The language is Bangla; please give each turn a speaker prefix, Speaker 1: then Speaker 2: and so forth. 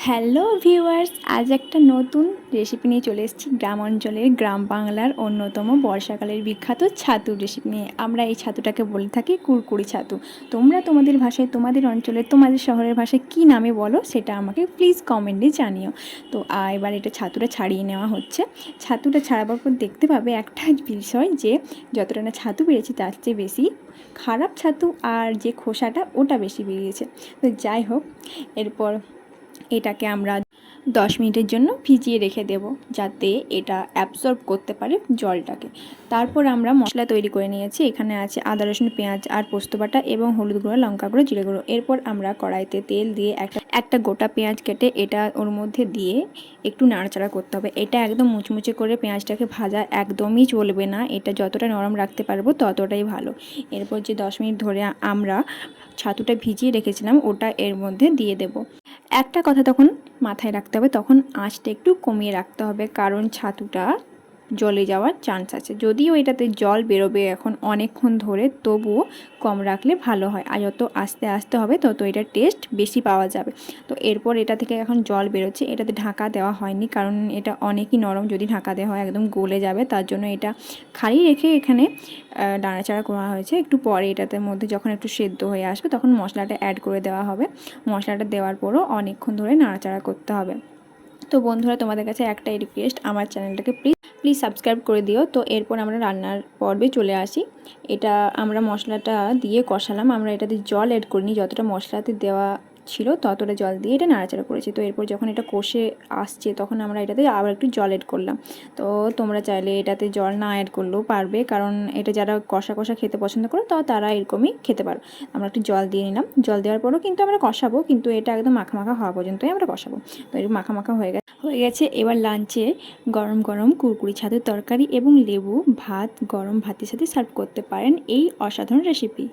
Speaker 1: হ্যালো ভিউয়ার্স, আজ একটা নতুন রেসিপি নিয়ে চলে এসেছি গ্রাম অঞ্চলের, গ্রাম বাংলার অন্যতম বর্ষাকালের বিখ্যাত ছাতুর রেসিপি নিয়ে। আমরা এই ছাতুটাকে বলে থাকি কুরকুরি ছাতু। তোমরা তোমাদের ভাষায়, তোমাদের অঞ্চলের, তোমাদের শহরের ভাষায় কী নামে বলো সেটা আমাকে প্লিজ কমেন্টে জানিও। তো এবার এটা ছাতুটা ছাড়িয়ে নেওয়া হচ্ছে। ছাতুটা ছাড়াবার পর দেখতে পাবে একটা বিষয়, যে যতটা না ছাতু বেরিয়েছে তার চেয়ে বেশি খারাপ ছাতু আর যে খোসাটা ওটা বেশি বেরিয়েছে। তো যাই হোক, এরপর এটাকে আমরা 10 মিনিটের জন্য ভিজিয়ে রেখে দেব, যাতে এটা অ্যাবসর্ব করতে পারে জলটাকে। তারপর আমরা মশলা তৈরি করে নিয়েছি। এখানে আছে আদা, রসুন, পেঁয়াজ আর পোস্ত বাটা এবং হলুদ গুঁড়ো, লঙ্কা গুঁড়ো, জিরে গুঁড়ো। এরপর আমরা কড়াইতে তেল দিয়ে একটা গোটা পেঁয়াজ কেটে এটা ওর মধ্যে দিয়ে একটু নাড়াচাড়া করতে হবে। এটা একদম মুচমুচে করে পেঁয়াজটাকে ভাজা একদমই চলবে না, এটা যতটা নরম রাখতে পারবো ততটাই ভালো। এরপর যে 10 মিনিট ধরে আমরা ছাতুটা ভিজিয়ে রেখেছিলাম ওটা এর মধ্যে দিয়ে দেব। একটা কথা তখন মাথায় রাখতে হবে, তখন আঁচটা একটু কমিয়ে রাখতে হবে, কারণ ছাতুটা জ্বলে যাওয়ার চান্স আছে। যদিও এটাতে জল বেরোবে এখন অনেকক্ষণ ধরে, তবুও কম রাখলে ভালো হয়। আর যত আস্তে আস্তে হবে তত এটার টেস্ট বেশি পাওয়া যাবে। তো এরপর এটা থেকে এখন জল বেরোচ্ছে। এটাতে ঢাকা দেওয়া হয়নি, কারণ এটা অনেকই নরম, যদি ঢাকা দেওয়া হয় একদম গলে যাবে। তার জন্য এটা খালি রেখে এখানে নাড়াচাড়া করা হয়েছে। একটু পরে এটাতে মধ্যে যখন একটু সেদ্ধ হয়ে আসবে তখন মশলাটা অ্যাড করে দেওয়া হবে। মশলাটা দেওয়ার পরও অনেকক্ষণ ধরে নাড়াচাড়া করতে হবে। তো বন্ধুরা, তোমাদের কাছে একটাই রিকোয়েস্ট, আমার চ্যানেলটাকে প্লিজ সাবস্ক্রাইব করে দিও। তো এরপর আমরা রান্নার পর্বে চলে আসি। এটা আমরা মশলাটা দিয়ে কষালাম, আমরা এটাতে জল অ্যাড করিনি, যতটা মশলাতে দেওয়া ছিল ততটা জল দিয়ে এটা নাড়াচাড়া করেছি। তো এরপর যখন এটা কষে আসছে তখন আমরা এটাতে আবার একটু জল অ্যাড করলাম। তো তোমরা চাইলে এটাতে জল না অ্যাড করলেও পারবে, কারণ এটা যারা কষা কষা খেতে পছন্দ করো তারা এরকমই খেতে পারো। আমরা একটু জল দিয়ে নিলাম। জল দেওয়ার পরও কিন্তু আমরা কষাবো, কিন্তু এটা একদম মাখা মাখা হওয়া পর্যন্তই আমরা কষাবো। তো এরকম মাখা মাখা হয়ে গেছে। এবার লাঞ্চে গরম গরম কুরকুরি ছাতুর তরকারি এবং লেবু ভাত গরম ভাতের সাথে সার্ভ করতে পারেন এই অসাধারণ রেসিপি।